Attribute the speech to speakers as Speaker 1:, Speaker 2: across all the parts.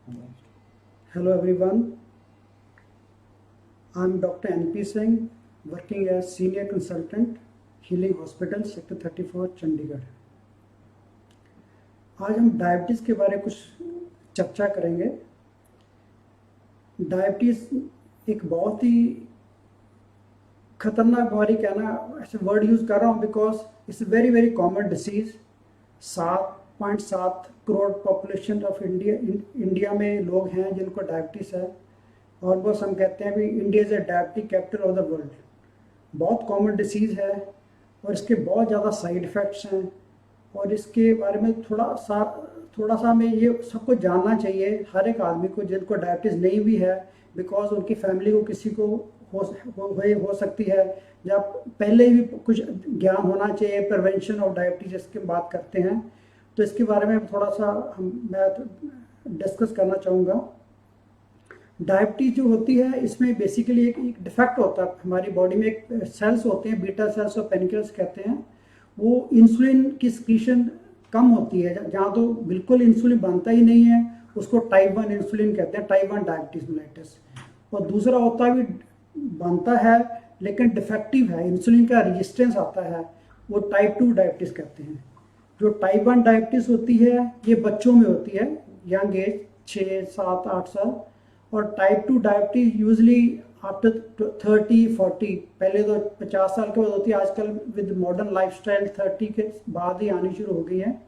Speaker 1: Hello everyone, I am Dr. N.P. Singh, working as Senior Consultant, Healing Hospital, Sector 34, Chandigarh. आज हम diabetes के बारे में कुछ चर्चा करेंगे। डायबिटीज़ एक बहुत ही खतरनाक बीमारी, कहना ऐसे वर्ड यूज़ कर रहा हूँ because it's very very common disease. 7.7 crore population of India में लोग हैं जिनको डायबिटीज़ है। और बस हम कहते हैं भी India is a diabetic capital of the world. बहुत कॉमन डिसीज़ है और इसके बहुत ज़्यादा साइड इफ़ेक्ट्स हैं और इसके बारे में थोड़ा सा हमें ये सबको जानना चाहिए, हर एक आदमी को जिनको डायबिटीज़ नहीं भी है, बिकॉज उनकी फैमिली को किसी को हो सकती है। जब पहले भी कुछ ज्ञान होना चाहिए प्रिवेंशन ऑफ डायबिटीज़, इसकी बात करते हैं तो इसके बारे में थोड़ा सा मैं डिस्कस करना चाहूँगा। डायबिटीज़ जो होती है इसमें बेसिकली एक डिफेक्ट होता है हमारी बॉडी में। एक सेल्स होते हैं, बीटा सेल्स और पेनिकल्स कहते हैं, वो इंसुलिन की सिक्रीशन कम होती है। जहाँ तो बिल्कुल इंसुलिन बनता ही नहीं है उसको टाइप 1 इंसुलिन कहते हैं, टाइप 1 डायबिटीज़ मेलाइटिस। और दूसरा होता है भी बनता है लेकिन डिफेक्टिव है, इंसुलिन का रेजिस्टेंस आता है, वो टाइप 2 डायबिटीज़ कहते हैं। जो टाइप 1 डायबिटीज़ होती है ये बच्चों में होती है, यंग एज 6, 7, 8 साल। और टाइप 2 डायबिटीज़ यूजली आफ्टर 30-40, पहले तो 50 साल के बाद होती है, आजकल विद मॉडर्न लाइफस्टाइल 30 के बाद ही आनी शुरू हो गई है।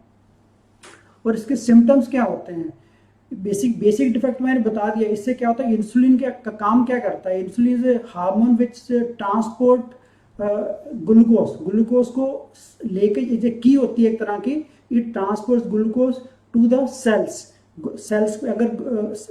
Speaker 1: और इसके सिम्टम्स क्या होते हैं? बेसिक डिफेक्ट मैंने बता दिया। इससे क्या होता है, इंसुलिन का काम क्या करता है? Insulin is a hormone which transport glucose को लेके, जो की होती है एक तरह की, it transport glucose to the cells. अगर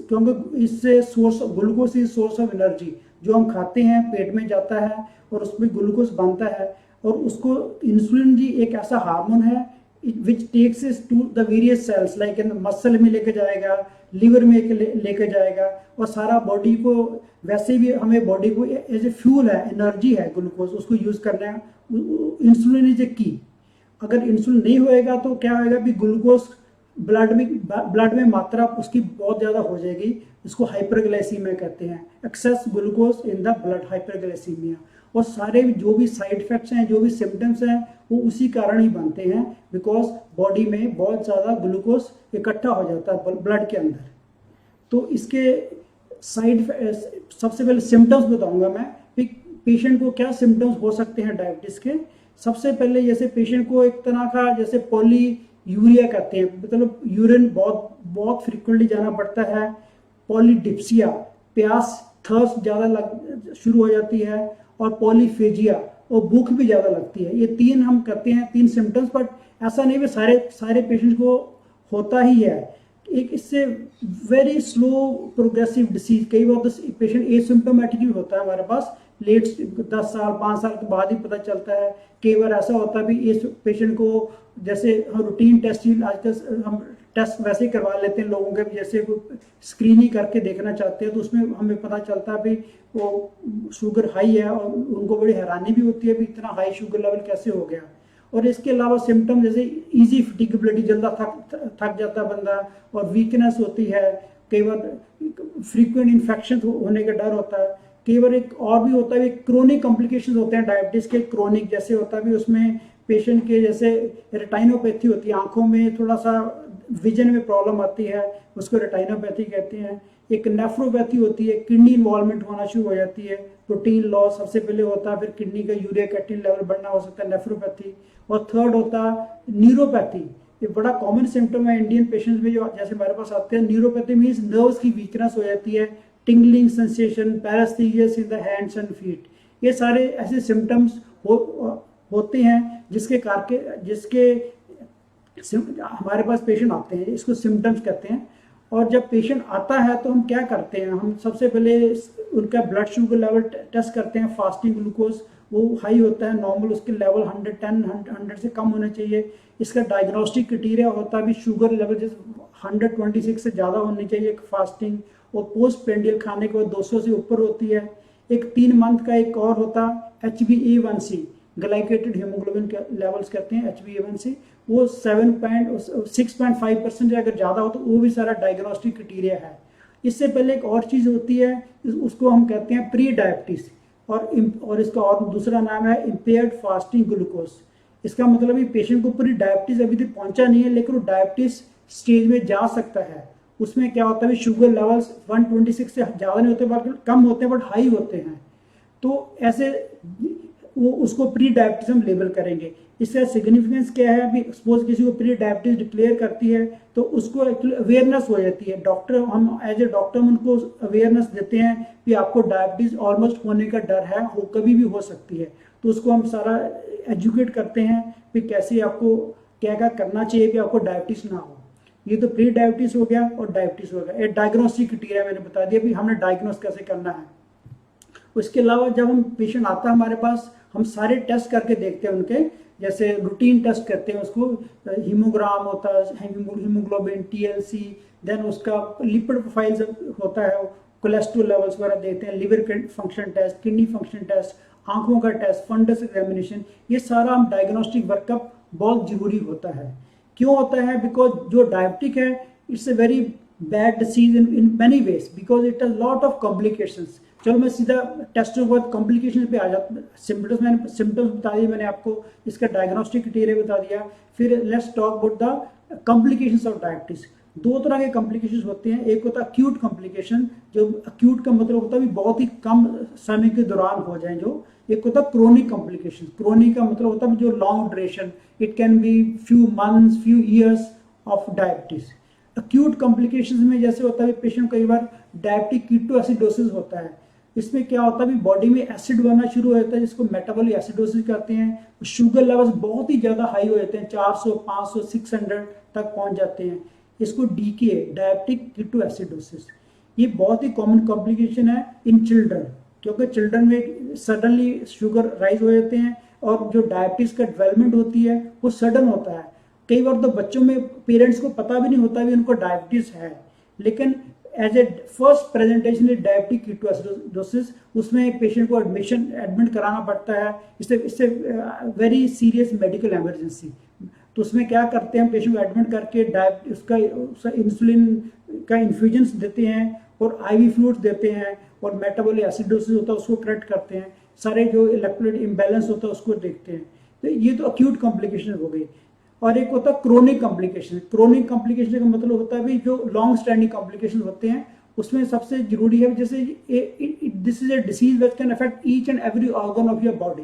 Speaker 1: क्योंकि इससे source glucose is source of energy, जो हम खाते हैं पेट में जाता है और उसमें ग्लूकोज बनता है। और उसको इंसुलिन जी एक ऐसा हार्मोन है which takes is to the various cells, like in muscle में लेके जाएगा, लिवर में लेके जाएगा, और सारा बॉडी को वैसे भी हमें बॉडी को एज ए फ्यूल है, एनर्जी है ग्लूकोज, उसको यूज करना है। इंसुलिन इज ए की। अगर इंसुलिन नहीं होएगा तो क्या होएगा भी ग्लूकोज ब्लड में मात्रा उसकी बहुत ज़्यादा हो जाएगी। इसको हाइपरग्लाइसीमिया कहते हैं, access glucose in the blood, hyperglycaemia. और सारे जो भी साइड इफेक्ट्स हैं, जो भी सिम्टम्स हैं, वो उसी कारण ही बनते हैं, बिकॉज बॉडी में बहुत ज़्यादा ग्लूकोज इकट्ठा हो जाता है ब्लड के अंदर। तो इसके सबसे पहले सिम्टम्स बताऊंगा मैं, पेशेंट को क्या सिम्टम्स हो सकते हैं डायबिटीज़ के। सबसे पहले जैसे पेशेंट को एक तरह का जैसे पॉली यूरिया कहते हैं, मतलब यूरिन बहुत फ्रिक्वेंटली जाना पड़ता है। पॉलीडिप्सिया, प्यास, थर्स्ट ज़्यादा शुरू हो जाती है। और पॉलीफेजिया, और भूख भी ज़्यादा लगती है। ये 3 हम करते हैं, 3 सिम्टम्स। बट ऐसा नहीं भी सारे पेशेंट्स को होता ही है। एक इससे वेरी स्लो प्रोग्रेसिव डिसीज, कई बार तो पेशेंट एसिम्प्टोमेटिक भी होता है हमारे पास, लेट 10 साल 5 साल के बाद ही पता चलता है। कई बार ऐसा होता है भी इस पेशेंट को, जैसे रूटीन टेस्ट आजकल हम टेस्ट वैसे ही करवा लेते हैं लोगों के, जैसे स्क्रीनिंग करके देखना चाहते हैं तो उसमें हमें पता चलता है भी वो शुगर हाई है, और उनको बड़ी हैरानी भी होती है भी इतना हाई शुगर लेवल कैसे हो गया। और इसके अलावा सिम्टम जैसे इजी फटीगेबिलिटी, जल्दा थक जाता है बंदा, और वीकनेस होती है। कई बार फ्रीक्वेंट इन्फेक्शन होने का डर होता है। कई बार एक और भी होता है, क्रोनिक कॉम्प्लिकेशन होते हैं डायबिटीज़ के। क्रोनिक जैसे होता है भी उसमें पेशेंट के जैसे रेटाइनोपैथी होती है, आंखों में थोड़ा सा विजन में प्रॉब्लम आती है, उसको रेटाइनोपैथी कहते हैं। एक नेफ्रोपैथी होती है, किडनी इन्वॉल्वमेंट होना शुरू हो जाती है, प्रोटीन लॉस सबसे पहले होता है, फिर किडनी का यूरिया कैटिन लेवल बढ़ना हो सकता है, नेफ्रोपैथी। और थर्ड होता है न्यूरोपैथी। ये बड़ा कॉमन सिम्टम है इंडियन पेशेंट्स में जो जैसे हमारे पास आते हैं। न्यूरोपैथी मीन्स नर्व्स की वीकनेस हो जाती है, tingling sensation, paraesthesia in the hands and feet. ये सारे ऐसे सिम्टम्स होते हैं जिसके हमारे पास पेशेंट आते हैं, इसको सिम्टम्स कहते हैं। और जब पेशेंट आता है तो हम क्या करते हैं, हम सबसे पहले उनका ब्लड शुगर लेवल टेस्ट करते हैं। फास्टिंग ग्लूकोज वो हाई होता है, नॉर्मल उसके लेवल 110 से कम होने चाहिए। इसका डायग्नोस्टिक क्राइटेरिया होता है भी शुगर लेवल जैसे 126 से ज़्यादा होनी चाहिए फास्टिंग, और पोस्ट पेंडियल खाने के बाद 200 से ऊपर होती है। एक 3 मंथ का एक और होता है HbA1c, ग्लाइकेटेड हीमोग्लोबिन के लेवल्स कहते हैं HbA1c, वो 6.5% अगर ज़्यादा हो तो वो भी सारा डायग्नोस्टिक क्राइटेरिया है। इससे पहले एक और चीज़ होती है, उसको हम कहते हैं प्री डायबिटीज, और इसका और दूसरा नाम है इम्पेयर्ड फास्टिंग ग्लूकोज। इसका मतलब ये पेशेंट को पूरी डायबिटीज अभी तक पहुंचा नहीं है, लेकिन वो डायबिटीज स्टेज में जा सकता है। उसमें क्या होता है, शुगर लेवल्स 126 से ज़्यादा नहीं होते, बल्कि कम होते हैं, बट हाई होते हैं। तो ऐसे वो उसको प्री डायबिटीज हम लेबल करेंगे। इसका सिग्निफिकेंस क्या है, अभी सपोज किसी को प्री डायबिटीज डिक्लेयर करती है तो उसको एक्चुअली अवेयरनेस हो जाती है। डॉक्टर, हम एज ए डॉक्टर हम उनको अवेयरनेस देते हैं कि आपको डायबिटीज ऑलमोस्ट होने का डर है, हो कभी भी हो सकती है। तो उसको हम सारा एजुकेट करते हैं कि कैसे आपको क्या क्या करना चाहिए कि आपको डायबिटीज ना हो। ये तो प्री डायबिटीज हो गया और डायबिटीज हो गया। एक डायग्नोस्टिक क्राइटेरिया मैंने बता दिया भी हमने डायग्नोस कैसे करना है। उसके अलावा जब हम पेशेंट आता है हमारे पास, हम सारे टेस्ट करके देखते हैं उनके, जैसे रूटीन टेस्ट करते हैं उसको, हीमोग्राम होता है, हीमोग्लोबिन, TLC, देन उसका लिपिड प्रोफाइल होता है, कोलेस्ट्रॉल लेवल्स वगैरह देखते हैं, liver function test, kidney function test, आंखों का टेस्ट, फंडस एग्जामिनेशन, ये सारा हम डायग्नोस्टिक वर्कअप बहुत जरूरी होता है। क्यों होता है? बिकॉज जो डायबिटिक है it's a very bad disease in many ways, because it has lot of complications. चलो मैं सीधा टेस्ट के बाद कॉम्प्लिकेशन पे आ जाता हूँ। सिम्टम्स बता दिए मैंने आपको, इसका डायग्नोस्टिक क्राइटेरिया बता दिया। फिर let's talk about the complications of diabetes. दो तरह के कॉम्प्लिकेशंस होते हैं, एक होता है अक्यूट कॉम्प्लिकेशन, जो अक्यूट का मतलब होता है बहुत ही कम समय के दौरान हो जाए जो। एक होता है क्रोनिक कॉम्प्लिकेशन। क्रोनिक का मतलब होता है जो long duration, it can be few months, few years of diabetes. Acute complications में जैसे होता है पेशेंट कई बार डायबिटिक कीटोएसिडोसिस होता है। इसमें क्या होता है, बॉडी में एसिड बनना शुरू हो जाता है, जिसको मेटाबॉलिक एसिडोसिस कहते हैं। शुगर लेवल्स बहुत ही ज़्यादा हाई हो जाते हैं, 400, 500, 600 तक पहुंच जाते हैं। इसको DKA, डायबिटिक कीटोएसिडोसिस, ये बहुत ही कॉमन कॉम्प्लिकेशन है इन चिल्ड्रन, क्योंकि चिल्ड्रन में सडनली शुगर राइज हो जाते हैं और जो डायबिटीज का डेवलपमेंट होती है वो सडन होता है। कई बार तो बच्चों में पेरेंट्स को पता भी नहीं होता भी उनको डायबिटीज है, लेकिन as a first presentation diabetic ketoacidosis, उसमें पेशेंट को एडमिट कराना पड़ता है। इससे वेरी सीरियस मेडिकल इमरजेंसी। तो उसमें क्या करते हैं, पेशेंट को एडमिट करके उसका इंसुलिन का इन्फ्यूजन्स देते हैं और IV फ्लूइड्स देते हैं, और मेटाबॉलिक एसिडोसिस होता है उसको करेक्ट करते हैं, सारे जो इलेक्ट्रोलाइट इम्बैलेंस होता है उसको देखते हैं। तो ये तो अक्यूट कॉम्प्लिकेशन हो गई। और एक होता है क्रोनिक कॉम्प्लिकेशन। क्रोनिक कॉम्प्लिकेशन का मतलब होता है भी जो लॉन्ग स्टैंडिंग कॉम्प्लिकेशन होते हैं, उसमें सबसे जरूरी है जैसे this is a disease which can affect each and every organ of your body.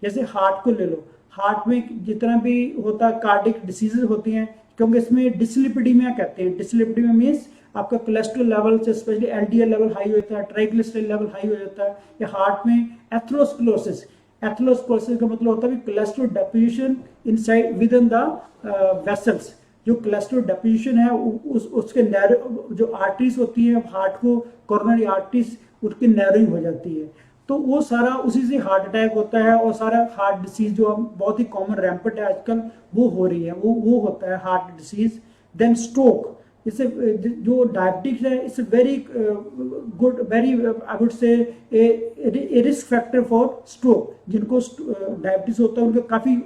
Speaker 1: जैसे हार्ट को ले लो, हार्ट में जितना भी होता है कार्डिक डिसीजेज होती हैं, क्योंकि इसमें डिसलिपिडीमिया कहते हैं। डिसलिपिडीमिया मीन्स आपका कोलेस्ट्रॉल लेवल से स्पेशली LDL लेवल हाई हो जाता है, ट्राइग्लिसराइड लेवल हाई हो जाता है, या हार्ट में एथेरोस्क्लेरोसिस। एथेरोस्क्लेरोसिस का मतलब होता है cholesterol deposition inside with in the vessels. जो कोलेस्ट्रॉल डेपोजिशन है उसके नैरो जो आर्टरीज होती है हार्ट को, कोरोनरी आर्टरीज, उसकी नैरोइंग हो जाती है। तो वो सारा उसी से हार्ट अटैक होता है, और सारा हार्ट डिसीज जो बहुत ही कॉमन रैम्पेंट है आजकल वो हो रही है, वो होता है हार्ट डिसीज। देन स्ट्रोक, इससे जो डायबिटिक्स है it's very good, very I would say A risk factor for stroke. जिनको डायबिटीज होता है उनके काफ़ी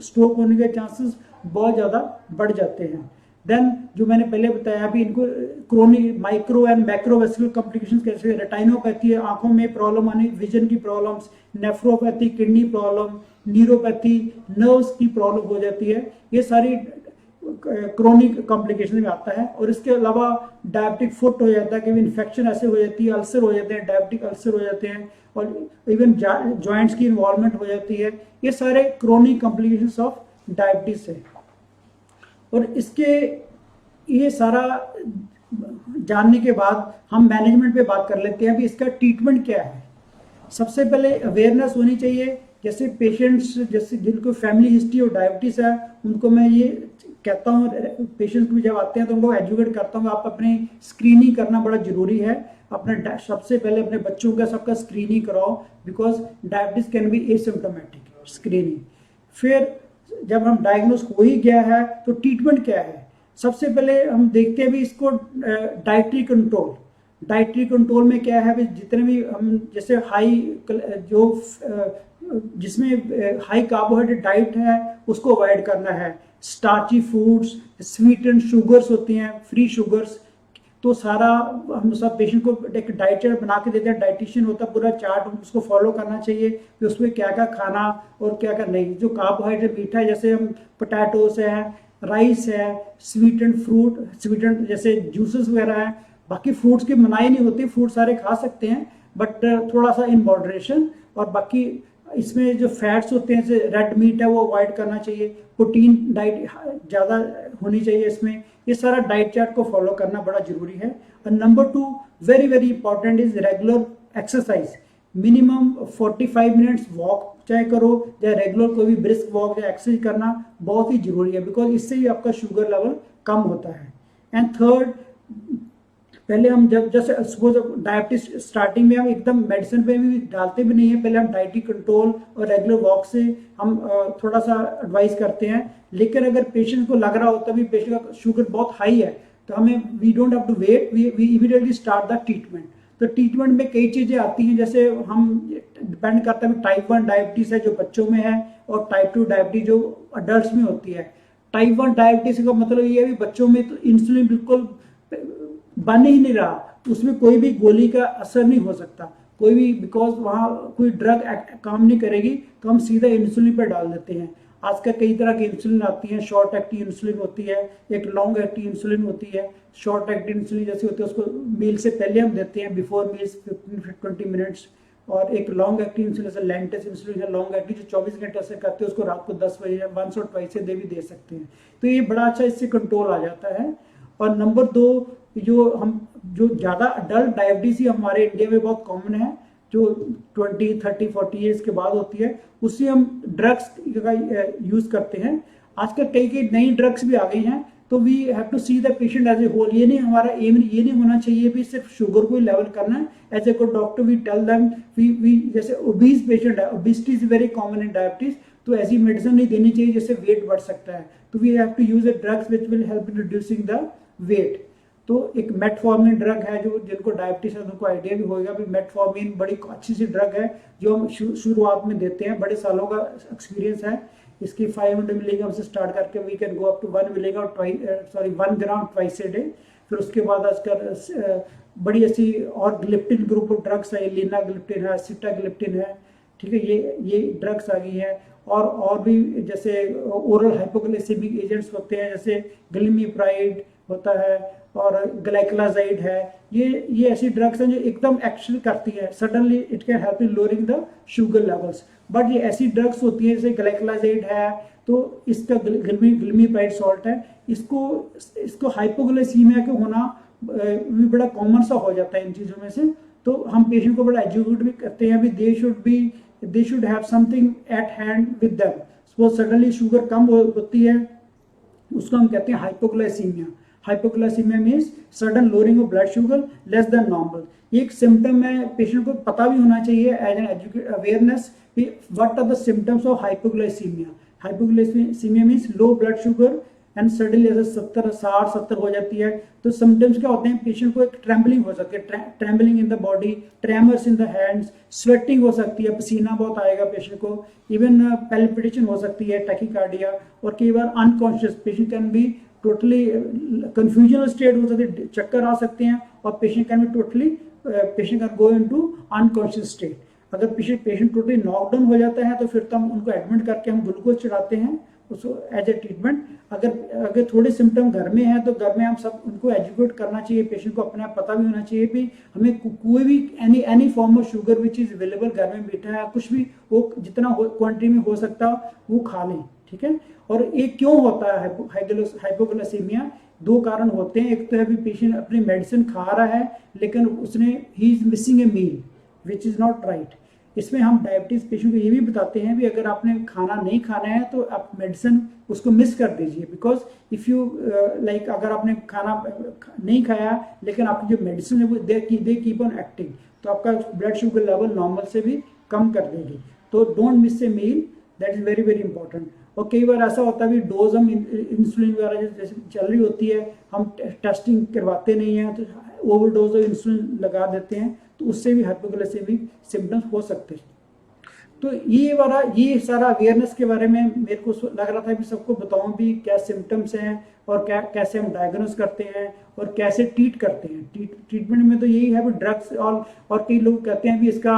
Speaker 1: स्ट्रोक होने के चांसेस बहुत ज़्यादा बढ़ जाते हैं। देन जो मैंने पहले बताया भी, इनको chronic micro and macrovascular complications कैसे, रेटाइनोपैथी है, आंखों में प्रॉब्लम आने, विजन की problems, nephropathy, kidney problem, neuropathy, nerves की प्रॉब्लम हो जाती है। ये सारी क्रोनिक कॉम्प्लिकेशन में आता है। और इसके अलावा डायबिटिक फुट हो जाता है, कभी इन्फेक्शन ऐसे हो जाती है, अल्सर हो जाते हैं, डायबिटिक अल्सर हो जाते हैं, और इवन जॉइंट्स की इन्वॉल्वमेंट हो जाती है। ये सारे क्रोनिक कॉम्प्लिकेशंस ऑफ डायबिटीज है। और इसके ये सारा जानने के बाद हम मैनेजमेंट पे बात कर लेते हैं भी इसका ट्रीटमेंट क्या है। सबसे पहले अवेयरनेस होनी चाहिए। जैसे पेशेंट्स जैसे जिनको फैमिली हिस्ट्री और डायबिटीज है, उनको मैं ये कहता हूँ, पेशेंट्स भी जब आते हैं तो उनको एजुकेट करता हूँ, आप अपनी स्क्रीनिंग करना बड़ा जरूरी है। अपने सबसे पहले अपने बच्चों का सबका स्क्रीनिंग कराओ, because diabetes can be asymptomatic screening. फिर जब हम डायग्नोस हो ही गया है तो ट्रीटमेंट क्या है। सबसे पहले हम देखते हैं भी इसको डाइटरी कंट्रोल। डाइटरी कंट्रोल में क्या है भी, जितने भी हम जैसे हाई जो जिसमें हाई कार्बोहाइड्रेट डाइट है उसको अवॉइड करना है। स्टार्ची फूड्स, स्वीटेंड शुगर्स होती हैं, फ्री शुगर्स, तो सारा हम सब पेशेंट को एक डाइट चार्ट बना के देते हैं। डाइटिशियन होता है, पूरा चार्ट उसको फॉलो करना चाहिए कि उसमें क्या क्या खाना और क्या क्या नहीं। जो कार्बोहाइड्रेट मीठा है, जैसे हम पोटैटोस है, राइस है, स्वीटेंड फ्रूट, स्वीटेंड जैसे जूसेस वगैरह है। बाकी फ्रूट्स की मनाही नहीं होती, फ्रूट सारे खा सकते हैं बट थोड़ा सा इन मॉडरेशन। और बाकी इसमें जो फैट्स होते हैं जैसे रेड मीट है वो अवॉइड करना चाहिए। प्रोटीन डाइट ज़्यादा होनी चाहिए इसमें। ये सारा डाइट चार्ट को फॉलो करना बड़ा जरूरी है। और number 2 very very important is regular exercise. Minimum 45 minutes walk चाहे करो या रेगुलर कोई भी ब्रिस्क वॉक या एक्सरसाइज करना बहुत ही जरूरी है, बिकॉज इससे ही आपका शुगर लेवल कम होता है। एंड थर्ड, पहले हम जब जैसे सपोज डायबिटीज स्टार्टिंग में हम एकदम मेडिसिन पे भी डालते भी नहीं है, पहले हम डाइटरी कंट्रोल और रेगुलर वॉक से हम थोड़ा सा एडवाइस करते हैं। लेकिन अगर पेशेंट को लग रहा हो तभी पेशेंट का शुगर बहुत हाई है तो हमें we don't have to wait, we immediately start the treatment. तो ट्रीटमेंट में कई चीजें आती हैं, जैसे हम डिपेंड करता है टाइप 1 डायबिटीज है जो बच्चों में है और टाइप 2 डायबिटीज जो अडल्ट में होती है। टाइप 1 डायबिटीज का मतलब ये है कि बच्चों में तो इंसुलिन बिल्कुल बन ही नहीं रहा, उसमें कोई भी गोली का असर नहीं हो सकता कोई भी, बिकॉज वहाँ कोई ड्रग काम नहीं करेगी तो हम सीधा इंसुलिन पर डाल देते हैं। आजकल कई तरह की इंसुलिन आती है, शॉर्ट एक्टिंग इंसुलिन होती है, एक लॉन्ग एक्टिंग इंसुलिन होती है। शॉर्ट एक्टिंग इंसुलिन जैसी होती है उसको मील से पहले हम देते हैं, बिफोर मील्स 15-20 मिनट्स। और एक लॉन्ग एक्टिंग इंसुलिन जैसे लैंटेस इंसुलिन है, लॉन्ग एक्टिंग जो 24 घंटे असर करते हैं, उसको रात को 10 बजे या 1 और 2 से दे सकते हैं। तो ये बड़ा अच्छा इससे कंट्रोल आ जाता है। और नंबर 2, जो ज़्यादा अडल्ट डायबिटीज ही हमारे इंडिया में बहुत कॉमन है, जो 20, 30, 40 ईयर्स के बाद होती है, उससे हम ड्रग्स का यूज करते हैं। आजकल कई नई ड्रग्स भी आ गई हैं, तो we have to see the patient as a whole. ये नहीं, हमारा एम ये नहीं होना चाहिए भी सिर्फ शुगर को ही लेवल करना है। As a good doctor we tell them, we जैसे ओबीज पेशेंट है, obesity is very common in diabetes, तो ऐसी मेडिसिन नहीं देनी चाहिए जिससे वेट बढ़ सकता है। तो we have to use a drugs which will help in reducing the weight. तो एक मेटफॉर्मिन ड्रग है, जो जिनको डायबिटीज है उनको आइडिया भी होगा भी मेटफॉर्मिन बड़ी अच्छी सी ड्रग है जो हम शुरुआत में देते हैं। बड़े सालों का एक्सपीरियंस है इसकी। 500 मिलीग्राम से स्टार्ट करके we can go up to 1 milligram 1 gram twice a day. फिर उसके बाद आजकल बड़ी ऐसी और ग्लिप्टिन ग्रुप ऑफ ड्रग्स है, लीनाग्लिप्टिन है, सिटाग्लिप्टिन है, ठीक है, ये ड्रग्स आ गई है। और भी जैसे ओरल हाइपोग्लाइसेमिक एजेंट्स होते हैं, जैसे ग्लिमिप्राइड होता है और ग्लाइकोलाजाइड है। ये ऐसी ड्रग्स हैं जो एकदम एक्शन करती है, suddenly it can help in lowering the sugar levels. But ये ऐसी ड्रग्स होती है जैसे ग्लाइकोलाजाइड है, तो इसका ग्लिमिप्राइड सॉल्ट है, इसको हाइपोग्लाइसीमिया के होना भी बड़ा कॉमन सा हो जाता है इन चीज़ों में से। तो हम पेशेंट को बड़ा एजुकेट भी करते हैं, भी they should have something at hand with them. Suppose suddenly sugar कम होती है, उसको हम कहते हैं hypoglycaemia. Hypoglycaemia means sudden lowering of blood sugar less than normal. एक सिम्टम है, पेशेंट को पता भी होना चाहिए as an awareness what are the symptoms of hypoglycaemia. Hypoglycaemia means low blood sugar and suddenly जैसे 60-70 हो जाती है। तो सिम्टम्स क्या होते हैं, पेशेंट को एक ट्रेम्बलिंग हो सकती है, trembling in the body, tremors in the hands, sweating हो सकती है, पसीना बहुत आएगा पेशेंट को, इवन पैल्पिटेशन हो सकती है, टैकीकार्डिया, और कई बार unconscious patient can be totally confusional state हो सकती है, चक्कर आ सकते हैं, और patient can go into unconscious state. अगर पेशेंट टोटली नॉकडाउन हो जाता है तो फिर तो हम उनको एडमिट करके हम ग्लूकोज चढ़ाते हैं उसको एज ए ट्रीटमेंट। अगर थोड़े सिम्टम घर में है तो घर में हम सब उनको एजुकेट करना चाहिए, पेशेंट को अपने आप पता भी होना चाहिए कि हमें कोई भी any form of sugar which is available घर में बैठा है, कुछ भी वो जितना क्वांटिटी में हो सकता वो खा लें, ठीक है। और ये क्यों होता है हाइपोग्लाइसीमिया? 2 कारण होते हैं। एक तो है भी पेशेंट अपनी मेडिसिन खा रहा है लेकिन he is missing a meal which is not right. इसमें हम डायबिटीज पेशेंट को ये भी बताते हैं भी अगर आपने खाना नहीं खाना है तो आप मेडिसिन उसको मिस कर दीजिए, बिकॉज इफ़ यू लाइक अगर आपने खाना नहीं खाया लेकिन आपकी जो मेडिसिन है वो दे कीप ऑन एक्टिंग, तो आपका ब्लड शुगर लेवल नॉर्मल से भी कम कर देगी। तो don't miss a meal, that is very very important. और कई बार ऐसा होता है भी डोज हम इंसुलिन वगैरह जैसे चल रही होती है, हम टेस्टिंग करवाते नहीं हैं तो ओवरडोज ऑफ इंसुलिन लगा देते हैं, तो उससे भी हाइपोग्लाइसेमिक सिम्टम्स हो सकते हैं। तो ये सारा अवेयरनेस के बारे में मेरे को लग रहा था कि सबको बताऊं भी क्या सिम्टम्स हैं और क्या कैसे हम डायग्नोस करते हैं और कैसे ट्रीट करते हैं। ट्रीटमेंट में तो यही है भी ड्रग्स और कई लोग कहते हैं भी इसका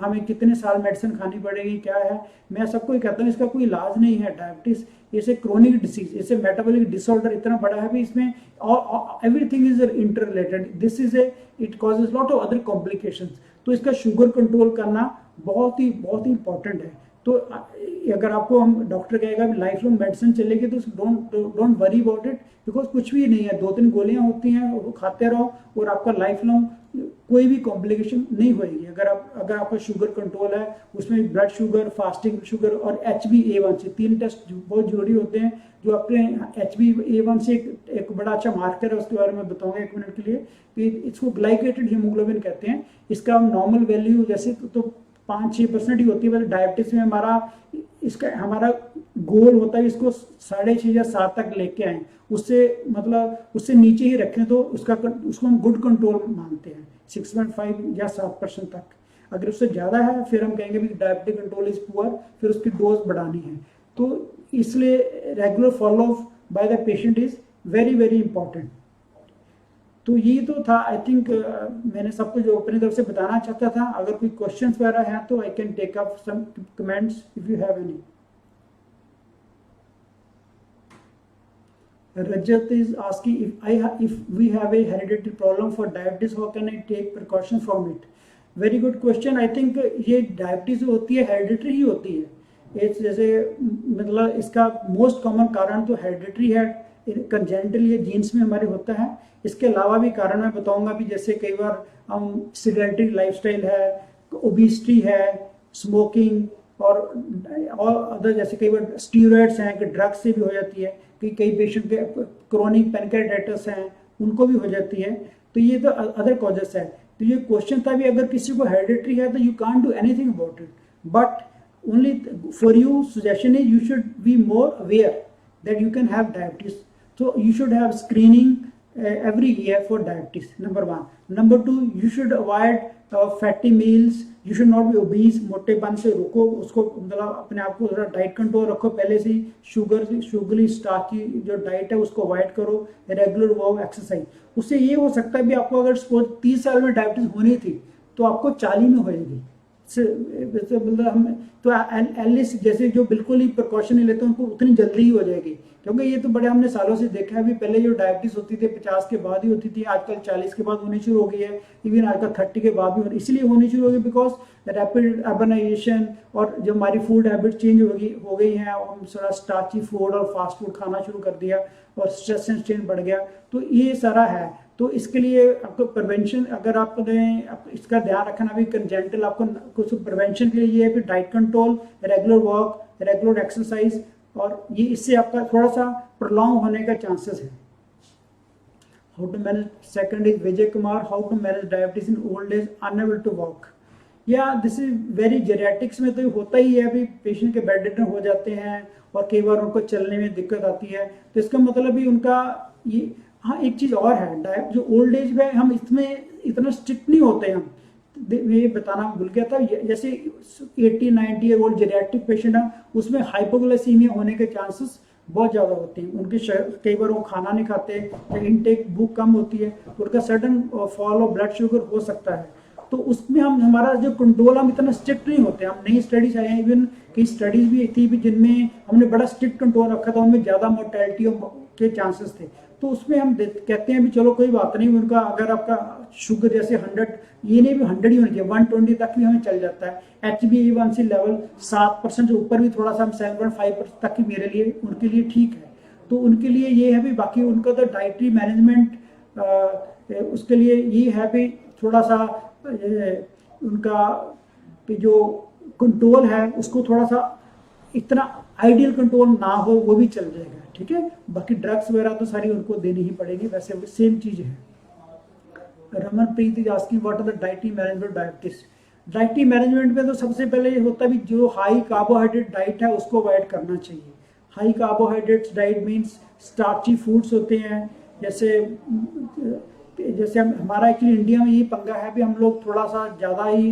Speaker 1: हमें कितने साल मेडिसिन खानी पड़ेगी क्या है। मैं सबको ये कहता हूँ इसका कोई इलाज नहीं है। डायबिटीज इसे क्रोनिक डिसीज, इसे मेटाबॉलिक डिसऑर्डर इतना बड़ा है भी इसमें everything is inter related. This is a it causes lot of other complications. तो इसका शुगर कंट्रोल करना बहुत ही इंपॉर्टेंट है। तो अगर आपको हम डॉक्टर कहेगा लाइफ लॉन्ग मेडिसिन चलेगी तो don't worry about it, because कुछ भी नहीं है। 2-3 गोलियां होती हैं वो खाते रहो और आपका लाइफ लॉन्ग कोई भी कॉम्प्लिकेशन नहीं होगी। अगर आपका शुगर कंट्रोल है, उसमें ब्लड शुगर, फास्टिंग शुगर और HbA1c 3 टेस्ट बहुत जरूरी होते हैं। जो अपने HbA1c एक बड़ा अच्छा मार्कर है, उसके बारे में बताऊंगा 1 मिनट के लिए कि इसको ग्लाइकेटेड हीमोग्लोबिन कहते हैं। इसका नॉर्मल वैल्यू जैसे तो 5-6% ही होती है, मतलब डायबिटीज में हमारा गोल होता है इसको 6.5 या 7 तक लेके आए। उससे नीचे ही रखें तो उसको हम गुड कंट्रोल मानते हैं, 6.5 या 7% तक। अगर उससे ज़्यादा है फिर हम कहेंगे भी डायबिटिक कंट्रोल इज पुअर, फिर उसकी डोज बढ़ानी है। तो इसलिए regular follow up by the patient is very important. तो ये तो था आई थिंक मैंने सब कुछ जो अपनी तरफ से बताना चाहता था। अगर कोई क्वेश्चंस वगैरह हैं तो I can take up some comments if you have any. Rajat is asking if we have a hereditary problem for diabetes, how can I take precautions from it? Very good question. I think ये diabetes होती है hereditary ही होती है। जैसे मतलब इसका most common कारण तो हेरिडिटरी है, कंजेनिटल ये जीन्स में हमारे होता है। इसके अलावा भी कारण मैं बताऊंगा भी, जैसे कई बार हम सेडेंटरी लाइफस्टाइल है, ओबेसिटी है, स्मोकिंग और अदर जैसे कई बार स्टीरॉयड्स हैं कि ड्रग्स से भी हो जाती है कि कई पेशेंट के क्रोनिक पैनक्रेटाइटिस हैं उनको भी हो जाती है। तो ये तो अदर कॉजेस है। तो ये क्वेश्चन था भी अगर किसी को हेरिडिटरी है तो you can't do anything about it, but only for you suggestion is you should be more aware that you can have diabetes. So you should have screening every year for diabetes, number 1. Number 2, you should avoid fatty meals. You should not be obese. मोटेपन से रोको उसको, मतलब अपने आप को थोड़ा diet control रखो पहले से ही। शुगरी स्टार्ची जो डाइट है उसको अवॉइड करो। रेगुलर वर्क एक्सरसाइज, उससे ये हो सकता है भी आपको अगर सपोज 30 साल में डायबिटीज होनी थी तो आपको 40 में होएगी। मतलब हम तो एटलीस्ट जैसे जो बिल्कुल ही प्रिकॉशन नहीं लेते उनको उतनी जल्दी ही हो जाएगी, क्योंकि ये तो बड़े हमने सालों से देखा है भी। पहले जो डायबिटीज होती थी 50 के बाद ही होती थी, आजकल 40 के बाद होनी शुरू हो गई है, इवन आजकल 30 के बाद भी इसलिए होनी शुरू हो गई बिकॉज रैपिड अर्बनाइजेशन और जो हमारी फूड हैबिट चेंज हो गई है। हम थोड़ा स्टार्ची फूड और फास्ट फूड खाना शुरू कर दिया और स्ट्रेस एंड स्ट्रेन बढ़ गया। तो ये सारा है। तो इसके लिए आपको प्रिवेंशन, अगर आपने इसका ध्यान रखना भी कंजेंटल, आपको कुछ प्रिवेंशन के लिए ये है कि diet control, regular work, regular exercise, और ये इससे आपका थोड़ा सा प्रोलॉन्ग होने का चांसेस है। How to manage, second is Vijay Kumar, how to manage diabetes in old age unable to walk. या दिस इज वेरी जेरियाट्रिक्स में तो होता ही है, अभी पेशेंट के बेड रिडन हो जाते हैं और कई बार उनको चलने में दिक्कत आती है। तो इसका मतलब भी उनका ये, हाँ एक चीज और है, जो ओल्ड एज में हम इसमें इतना स्ट्रिक्ट नहीं होते हम, ये बताना भूल गया था। जैसे 80-90 ईयर ओल्ड जेरियाट्रिक पेशेंट है उसमें हाइपोग्लाइसीमिया होने के चांसेस बहुत ज़्यादा होते हैं। उनके कई बार वो खाना नहीं खाते, इनटेक भूख कम होती है, तो उनका sudden fall of blood sugar हो सकता है। तो उसमें हमारा जो कंट्रोल हम इतना स्ट्रिक्ट नहीं होते। हम नई स्टडीज आए हैं, इवन कई स्टडीज भी थी भी जिनमें हमने बड़ा स्ट्रिक्ट कंट्रोल रखा था, उनमें ज़्यादा मोर्टेलिटी के चांसेस थे। तो उसमें हम कहते हैं भी चलो कोई बात नहीं, उनका अगर आपका शुगर जैसे 100, ये नहीं भी 100 ही होनी चाहिए, 120 तक भी हमें चल जाता है। HbA1c लेवल 7% से ऊपर भी थोड़ा सा हम 7.5% तक ही मेरे लिए उनके लिए ठीक है। तो उनके लिए ये है भी, बाकी उनका तो डाइटरी मैनेजमेंट उसके लिए ये है भी थोड़ा सा उनका जो कंट्रोल है उसको थोड़ा सा इतना आइडियल कंट्रोल ना हो वो भी चल जाएगा, ठीक है। बाकी ड्रग्स वगैरह तो सारी उनको देनी ही पड़ेगी, वैसे सेम चीज है। Raman Preet is asking what are the dietary management diabetes. Dietary management में तो सबसे पहले ये होता है भी जो हाई कार्बोहाइड्रेट डाइट है उसको अवॉइड करना चाहिए। High carbohydrates diet means starchy foods होते हैं, जैसे हमारा एक्चुअली इंडिया में ये पंगा है भी हम लोग थोड़ा सा ज़्यादा ही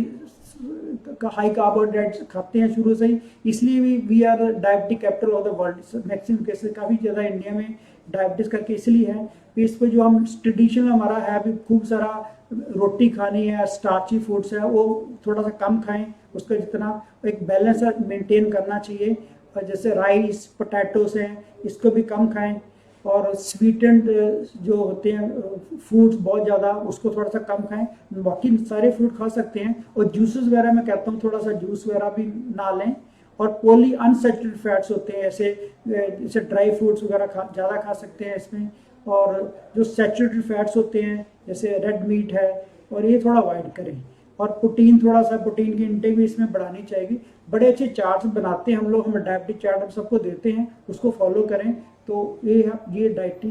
Speaker 1: का हाई कार्बोहाइड्रेट खाते हैं शुरू से ही, इसलिए we are diabetic capital of the world. Maximum cases काफ़ी ज़्यादा इंडिया में डायबिटीज़ करके इसलिए है। इस पर जो हम ट्रेडिशनल हमारा है भी, खूब सारा रोटी खानी है, स्टार्ची फूड्स है, वो थोड़ा सा कम खाएं, उसका जितना एक बैलेंस मेंटेन करना चाहिए। और जैसे राइस, पोटैटोस हैं, इसको भी कम खाएं। और स्वीटेंड जो होते हैं फ्रूट्स बहुत ज़्यादा, उसको थोड़ा सा कम खाएं। बाकी सारे फ्रूट खा सकते हैं। और जूसेस वगैरह मैं कहता हूँ थोड़ा सा जूस वगैरह भी ना लें। और पॉली अनसैचुरेटेड फैट्स होते हैं, जैसे ड्राई फ्रूट्स वगैरह ज़्यादा खा सकते हैं इसमें। और जो सैचुरेटेड फैट्स होते हैं जैसे रेड मीट है, और ये थोड़ा अवॉइड करें। और प्रोटीन, थोड़ा सा प्रोटीन की इंटेक भी इसमें बढ़ानी चाहिए। बड़े अच्छे चार्ट्स बनाते हैं हम लोग, हमें डायबिटिक चार्ट हम सबको देते हैं, उसको फॉलो करें। तो ये डाइटी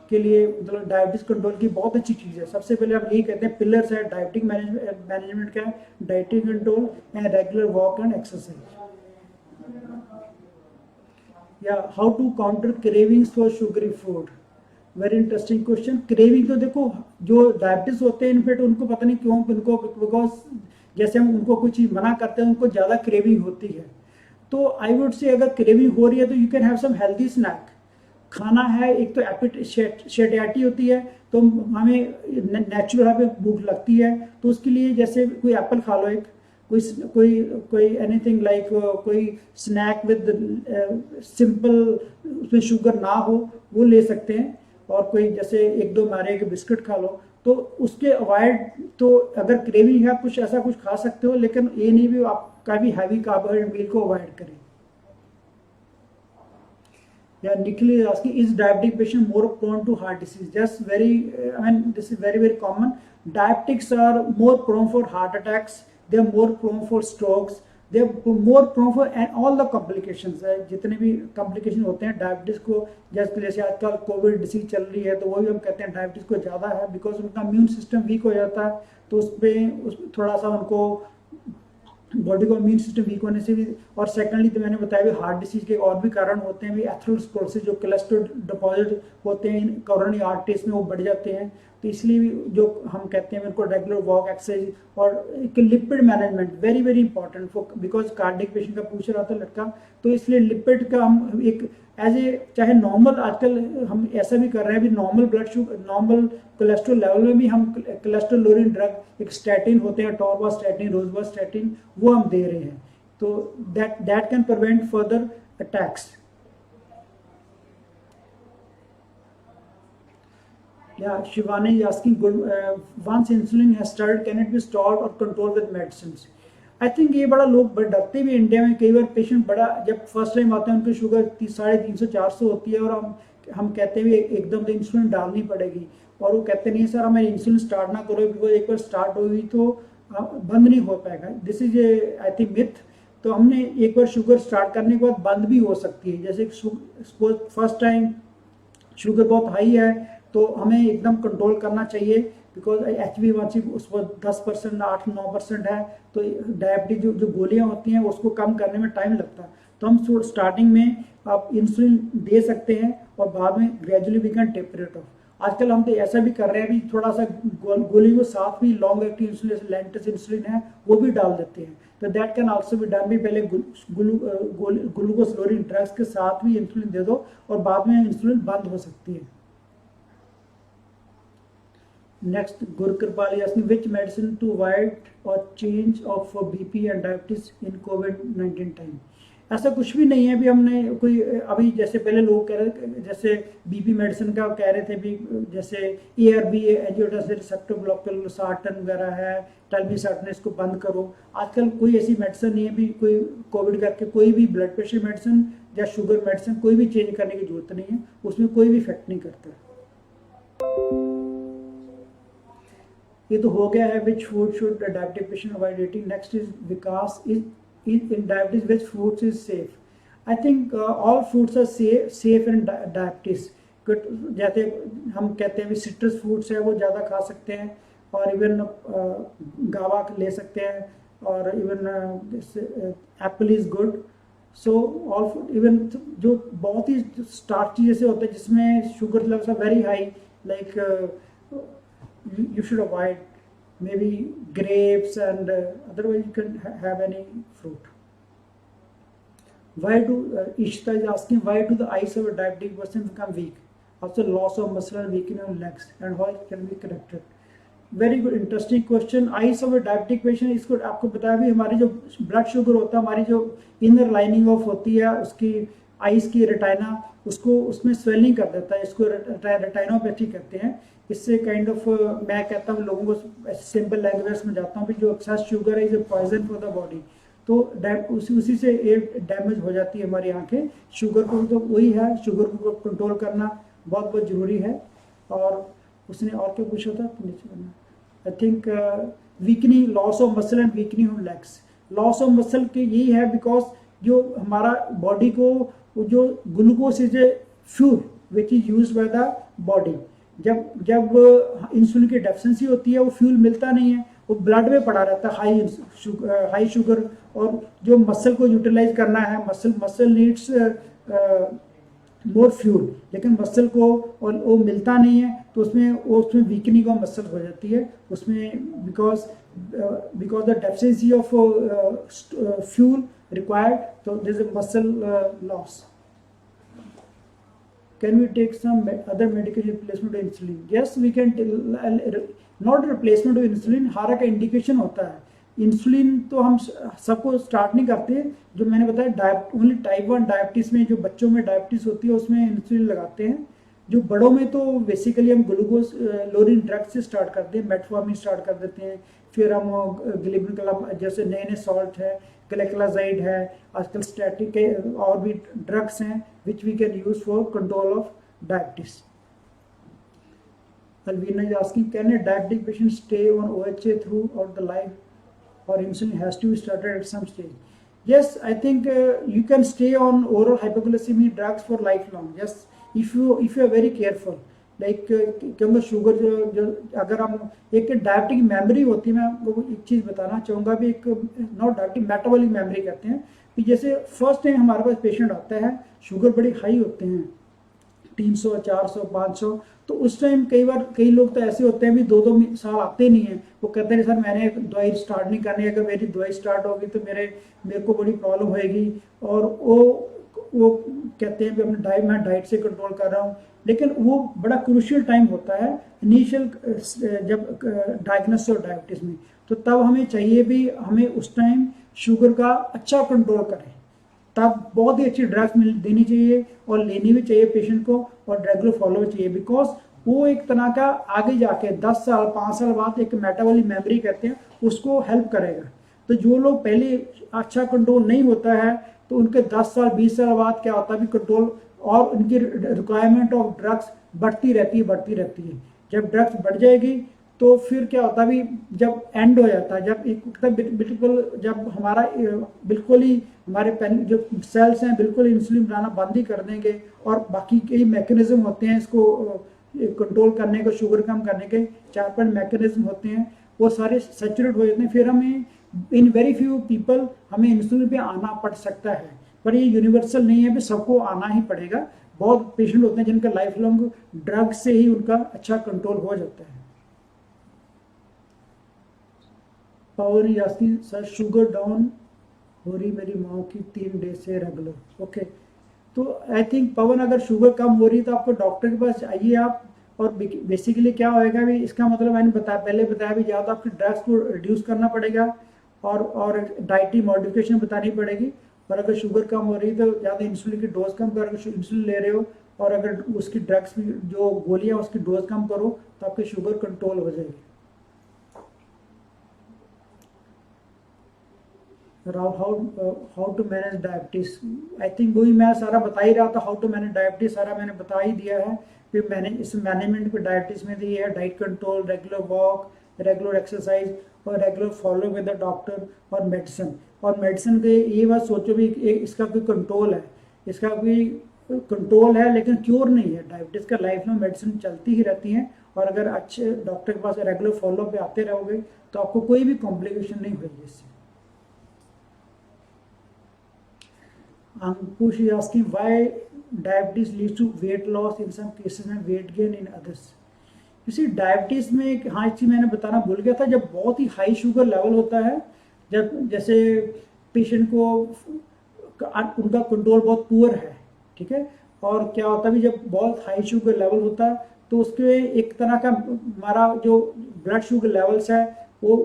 Speaker 1: के लिए, मतलब डायबिटीज कंट्रोल की बहुत अच्छी चीज़ है। सबसे पहले आप यही कहते हैं पिलर्स है डायबिटिक मैनेजमेंट का, dieting control and regular walk and exercise. या how to counter cravings for sugary food, very interesting question. Craving तो देखो, जो डायबिटीज होते हैं इनफेक्ट उनको पता नहीं क्यों, उनको बिकॉज जैसे हम उनको कोई चीज़ मना करते हैं उनको ज़्यादा क्रेविंग होती है। तो आई वुड से अगर क्रेविंग हो रही है तो you can have some healthy snack. खाना है, एक तो सेटियाटी होती है, तो हमें नेचुरल हमें भूख लगती है, तो उसके लिए जैसे कोई एप्पल खा लो, एक कोई एनीथिंग लाइक कोई स्नैक विद सिंपल, उसमें शुगर ना हो, वो ले सकते हैं। और कोई जैसे एक दो मारे के बिस्किट खा लो, तो उसके अवॉइड। तो अगर क्रेविंग है कुछ ऐसा कुछ खा सकते हो, लेकिन ये नहीं भी आप काफ़ी हैवी कार्बोहाइड्रेट मील को अवॉइड करें। Yeah, Nikhil is asking, is diabetic patient more prone to heart disease? Just very, this is very common. Diabetics are more prone for heart attacks. They are more prone for strokes. They are more prone for and all the complications. जितने भी complication होते हैं diabetes को, जैसे आजकल Covid disease चल रही है, तो वो भी हम कहते हैं डायबिटीज को ज़्यादा है, बिकॉज उनका इम्यून सिस्टम वीक हो जाता है। तो उसमें थोड़ा सा उनको बॉडी को इम्यून सिस्टम वीक होने से भी। और सेकेंडली तो मैंने बताया भी हार्ट डिसीज के और भी कारण होते हैं भी, एथेरोस्क्लेरोसिस, जो कोलेस्ट्रॉल डिपॉजिट होते हैं इन कोरोनरी आर्टरीज में, वो बढ़ जाते हैं। तो इसलिए भी जो हम कहते हैं उनको रेगुलर वॉक, एक्सरसाइज और एक lipid management very important for, because cardiac patient का पूछ रहा था लड़का, तो इसलिए लिपिड का हम एक एज ए, चाहे नॉर्मल, आजकल हम ऐसा भी कर रहे हैं भी normal blood sugar, normal cholesterol level में भी हम कोलेस्ट्रॉल लोअरिंग ड्रग, एक स्टैटिन होते हैं, टॉरवास्टैटिन, रोजवास्टैटिन, वो हम दे रहे हैं। तो that can prevent further attacks. Yeah, Shivani is asking, once insulin has started, can it be stopped or controlled with medicines? I think ये बड़ा लोग बड़े डरते भी इंडिया में। कई बार पेशेंट बड़ा, जब फर्स्ट टाइम आते हैं उनकी शुगर 350-400 होती है, और हम कहते हैं एकदम तो इंसुलिन डालनी पड़ेगी, और वो कहते नहीं सर हमें इंसुलिन स्टार्ट ना करो, बिकॉज एक बार स्टार्ट होगी तो बंद नहीं हो पाएगा। This is a I think myth. तो हमने एक बार शुगर स्टार्ट करने के बाद बंद भी हो सकती है। जैसे सपोज फर्स्ट टाइम शुगर बहुत हाई है, तो हमें एकदम कंट्रोल करना चाहिए, बिकॉज HbA1c उस पर 10%, 8-9% है, तो डायबिटीज जो गोलियां होती हैं उसको कम करने में टाइम लगता है। तो हम स्टार्टिंग में आप इंसुलिन दे सकते हैं, और बाद में gradually we can taper it off. आजकल हम तो ऐसा भी कर रहे हैं भी, थोड़ा सा गोली को साथ भी long active insulin, Lantus insulin है, वो भी डाल देते हैं। तो that can also be done भी, पहले ग्लूकोज लोअरिंग ड्रग्स के साथ भी इंसुलिन दे दो, और बाद में इंसुलिन बंद हो सकती है। Next, Gurkripal is asking, which medicine to avoid or change of for BP and diabetes in COVID-19 time? ऐसा कुछ भी नहीं है भी हमने कोई, अभी जैसे पहले लोग कह रहे, जैसे बीपी मेडिसिन का कह रहे थे भी, जैसे ARB angiotensin receptor blocker, losartan वगैरह है, टेलमिसार्टन, इसको बंद करो। आजकल कोई ऐसी मेडिसिन नहीं है भी, कोई कोविड करके कोई भी ब्लड प्रेशर मेडिसिन या शुगर मेडिसिन कोई भी चेंज करने की जरूरत नहीं है, उसमें कोई भी इफेक्ट नहीं करता। ये तो हो गया है, which food should diabetic patient avoid eating. Next is Vikas, is in diabetes which fruits is safe? I think all fruits are safe in diabetes. जैसे हम कहते हैं भी सिट्रस फ्रूट्स है वो ज़्यादा खा सकते हैं, और इवन गावा ले सकते हैं, और even apple is good. So all food, even जो बहुत ही स्टार्ची जैसे होते हैं जिसमें sugar levels are very high, like you should avoid maybe grapes, and otherwise you can have any fruit. Why do Ishita is asking, why do the eyes of a diabetic person become weak? Also loss of muscle and weakening of legs, and how it can be corrected? Very good interesting question. Ice of A diabetic patient, इसको आपको बताया भी, हमारी जो blood sugar होता है, हमारी जो इनर लाइनिंग ऑफ होती है उसकी आइस की रेटाइना, उसको उसमें स्वेलिंग कर देता है, इसको रेटाइनोपैथी कहते हैं. इससे काइंड ऑफ मैं कहता हूँ लोगों को सिंपल लैंग्वेज में जाता हूँ भी जो एक्सेस शुगर है is a poison for the body. तो उसी से डैमेज हो जाती है हमारी आंखें. शुगर को तो वही है, शुगर को कंट्रोल करना बहुत बहुत ज़रूरी है. और उसने और क्या पूछा था नीचे करना, I think weakening, loss of muscle and weakening of legs. Loss of muscle के यही है बिकॉज जो हमारा बॉडी को जो glucose is a fuel which is use by the body. जब इंसुलिन की डेफिशिएंसी होती है वो फ्यूल मिलता नहीं है, वो ब्लड में पड़ा रहता है हाई शुगर. और जो मसल को यूटिलाइज करना है, मसल नीड्स मोर फ्यूल, लेकिन मसल को और वो मिलता नहीं है, तो उसमें वीकनिंग ऑफ मसल हो जाती है उसमें, because the deficiency of fuel required, तो this is muscle loss. Can we take some other medication replacement of insulin? Yes, we can. Not replacement of insulin, हर का इंडिकेशन होता है. इंसुलिन तो हम सबको स्टार्ट नहीं करते. जो मैंने बताया ओनली टाइप 1 डायबिटीज़ में, जो बच्चों में डायबिटीज़ होती है उसमें इंसुलिन लगाते हैं. जो बड़ों में तो बेसिकली हम ग्लूकोज लोरिन ड्रग से स्टार्ट करते हैं, मेटफॉर्मिन स्टार्ट कर देते हैं. फिर हम ग्लिबिन, जैसे नए नए सॉल्ट है, ग्लाइकोलाइड है, आजकल स्टैटिक के और भी ड्रग्स हैं which we can use for control of diabetes. Alvina is asking, can a diabetic patient stay on OHA throughout the life or insulin has to be started at some stage? Yes, I think you can stay on oral hypoglycemic drugs for lifelong. Yes, if you are very careful. Like क्योंकि sugar जो अगर हम एक diabetic memory होती है, मैं आपको एक चीज़ बताना चाहूँगा भी, एक नॉट डायबिटिक मेटाबॉलिक मेमोरी कहते हैं कि जैसे फर्स्ट टाइम हमारे पास पेशेंट आता है, शुगर बड़ी हाई होते हैं 300 400 500, तो उस टाइम कई लोग तो ऐसे होते हैं भी 2-2 साल आते नहीं हैं. वो कहते हैं सर मैंने दवाई स्टार्ट नहीं करनी, अगर मेरी दवाई स्टार्ट होगी तो मेरे को बड़ी प्रॉब्लम होएगी. और वो कहते हैं कि मैं डाइट से कंट्रोल कर रहा हूँ. लेकिन वो बड़ा क्रूशियल टाइम होता है इनिशियल जब डायग्नोसिस ऑफ डायबिटीज़ में, तो तब हमें चाहिए भी हमें उस टाइम शुगर का अच्छा कंट्रोल करें. तब बहुत ही अच्छी ड्रग्स देनी चाहिए और लेनी भी चाहिए पेशेंट को, और रेगुलर फॉलो भी चाहिए, बिकॉज वो एक तरह का आगे जाके 10 साल 5 साल बाद एक मेटाबॉलिक मेमोरी कहते हैं, उसको हेल्प करेगा. तो जो लोग पहले अच्छा कंट्रोल नहीं होता है तो उनके 10 साल 20 साल बाद क्या होता है भी कंट्रोल, और उनकी रिक्वायरमेंट ऑफ ड्रग्स बढ़ती रहती है. जब ड्रग्स बढ़ जाएगी तो फिर क्या होता है भी, जब एंड हो जाता है, जब बिल्कुल जब हमारा बिल्कुल ही हमारे जो सेल्स हैं बिल्कुल इंसुलिन बनाना बंद ही कर देंगे, और बाकी कई मैकेनिज्म होते हैं इसको कंट्रोल करने को, शुगर कम करने के 4-5 मैकेनिज्म होते हैं, वो सारे सैचुरेट हो जाते हैं. फिर हमें इन वेरी फ्यू पीपल हमें इंसुलिन पे आना पड़ सकता है, पर ये यूनिवर्सल नहीं है भी सबको आना ही पड़ेगा. बहुत पेशेंट होते हैं जिनका लाइफ लॉन्ग ड्रग से ही उनका अच्छा कंट्रोल हो जाता है. पावर यास्ती सर, शुगर डाउन हो रही मेरी माँ की 3 डे से रेगुलर. ओके, तो आई थिंक पवन, अगर शुगर कम हो रही तो आपको डॉक्टर के पास आइए आप. और बेसिकली क्या होएगा भी, इसका मतलब मैंने पहले बताया भी, या तो आपकी ड्रग्स को रिड्यूस करना पड़ेगा और डाइटरी मॉडिफिकेशन बतानी पड़ेगी. और अगर शुगर कम हो रही तो ज़्यादा इंसुलिन की डोज कम करो, अगर इंसुलिन ले रहे हो, और अगर उसकी ड्रग्स भी जो गोलियां उसकी डोज कम करो तो आपकी शुगर कंट्रोल हो जाएगी. How to manage diabetes, I think वही मैं सारा बता ही रहा था. हाउ टू मैनेज डायबिटीज़ सारा मैंने बता ही दिया है. फिर इस मैनेजमेंट पे डायबिटीज़ में दी है diet control, regular walk, regular exercise और regular follow with the doctor, और मेडिसिन. और मेडिसिन के ये बात सोचो भी इसका कोई कंट्रोल है, इसका कोई कंट्रोल है लेकिन क्योर नहीं है. डायबिटीज़ का लाइफ में मेडिसिन चलती ही रहती हैं, और अगर अच्छे डॉक्टर के पास रेगुलर फॉलो पे आते रहोगे तो आपको कोई भी कॉम्प्लिकेशन नहीं होगी इससे. Ankush is asking why diabetes leads to weight loss in some cases and weight gain in others. इसी डायबिटीज़ में एक हाँ एक चीज़ मैंने बताना भूल गया था, जब बहुत ही हाई शुगर लेवल होता है, जब जैसे पेशेंट को उनका कंट्रोल बहुत पुअर है, ठीक है, और क्या होता है भी जब बहुत हाई शुगर लेवल होता है तो उसके एक तरह का हमारा जो ब्लड शुगर लेवल्स है वो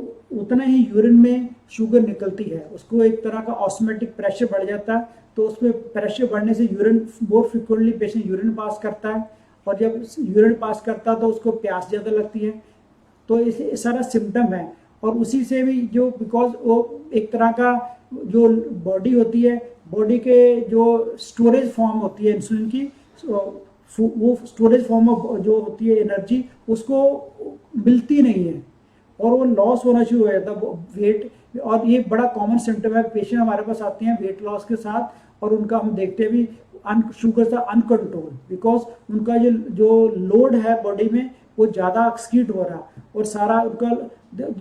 Speaker 1: उतना ही यूरिन में शुगर निकलती है, उसको एक तरह का ऑस्मोटिक प्रेशर बढ़ जाता है, तो उसमें प्रेशर बढ़ने से urine more frequently patient urine pass करता है, और जब यूरिन पास करता है तो उसको प्यास ज़्यादा लगती है, तो इसे सारा सिम्टम है। और उसी से भी जो बिकॉज वो एक तरह का जो बॉडी होती है, बॉडी के जो स्टोरेज फॉर्म होती है इंसुलिन की, वो स्टोरेज फॉर्म जो होती है एनर्जी उसको मिलती नहीं है और वो लॉस होना शुरू हो जाता है वेट। और ये बड़ा कॉमन सिम्टम है, पेशेंट हमारे पास आते हैं वेट लॉस के साथ और उनका हम देखते हैं भी शुगर का अनकंट्रोल, बिकॉज उनका जो लोड है बॉडी में वो ज़्यादा एक्सक्रीट हो रहा है और सारा उनका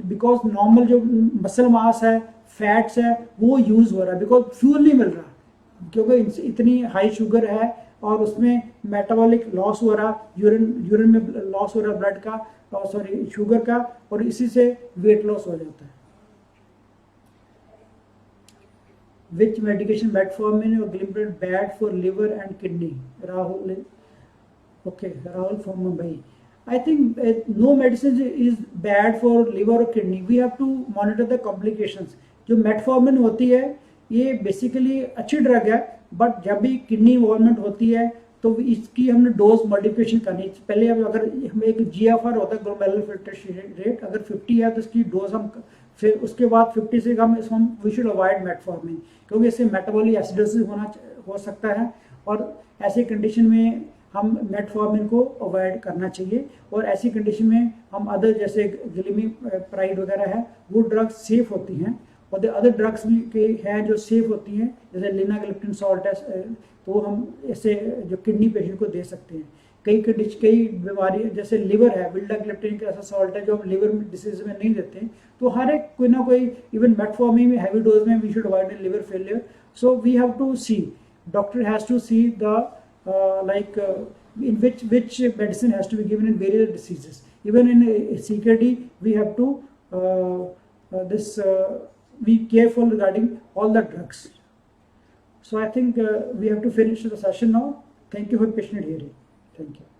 Speaker 1: बिकॉज नॉर्मल जो मसल मास है फैट्स है वो यूज़ हो रहा है, बिकॉज फ्यूल नहीं मिल रहा क्योंकि इतनी हाई शुगर है और उसमें मेटाबॉलिक लॉस हो रहा, यूरिन में लॉस हो रहा ब्लड का, सॉरी शुगर का, और इसी से वेट लॉस हो जाता है। Which medication, metformin or glimepiride, bad for liver and kidney? Rahul, okay, Rahul from Mumbai. I think no medicine is bad for liver or kidney. We have to monitor the complications. जो metformin होती है ये basically अच्छी drug है, but जब भी kidney involvement होती है तो इसकी हमने डोज मॉडिफिकेशन करनी। पहले अगर हमें एक GFR होता है ग्लोमेरुलर फिल्ट्रेशन रेट, अगर 50 है तो इसकी डोज हम फिर उसके बाद 50 से हम वी शुड अवॉइड मेटफॉर्मिन, क्योंकि इससे मेटाबॉलिक एसिडोसिस हो सकता है और ऐसी कंडीशन में हम मेटफॉर्मिन को अवॉइड करना चाहिए। और ऐसी कंडीशन में हम अदर जैसे ग्लिमिप्राइड वगैरह है वो ड्रग्स सेफ होती हैं, और अदर ड्रग्स भी हैं जो सेफ होती हैं जैसे लिनाग्लिप्टिन सॉल्ट है, तो हम ऐसे जो किडनी पेशेंट को दे सकते हैं। कई बीमारी जैसे लिवर है, विल्डाग्लिप्टिन का ऐसा सॉल्ट है जो हम लिवर में डिसीज में नहीं देते हैं, तो हर एक कोई ना कोई इवन मेटफॉर्मिन में हैवी डोज में we should avoid liver failure. So we have to see, doctor has to see the like in which medicine has to be given in various diseases. Even in CKD we have to be careful regarding all the drugs. So I think we have to finish the session now. Thank you for patient hearing. Thank you.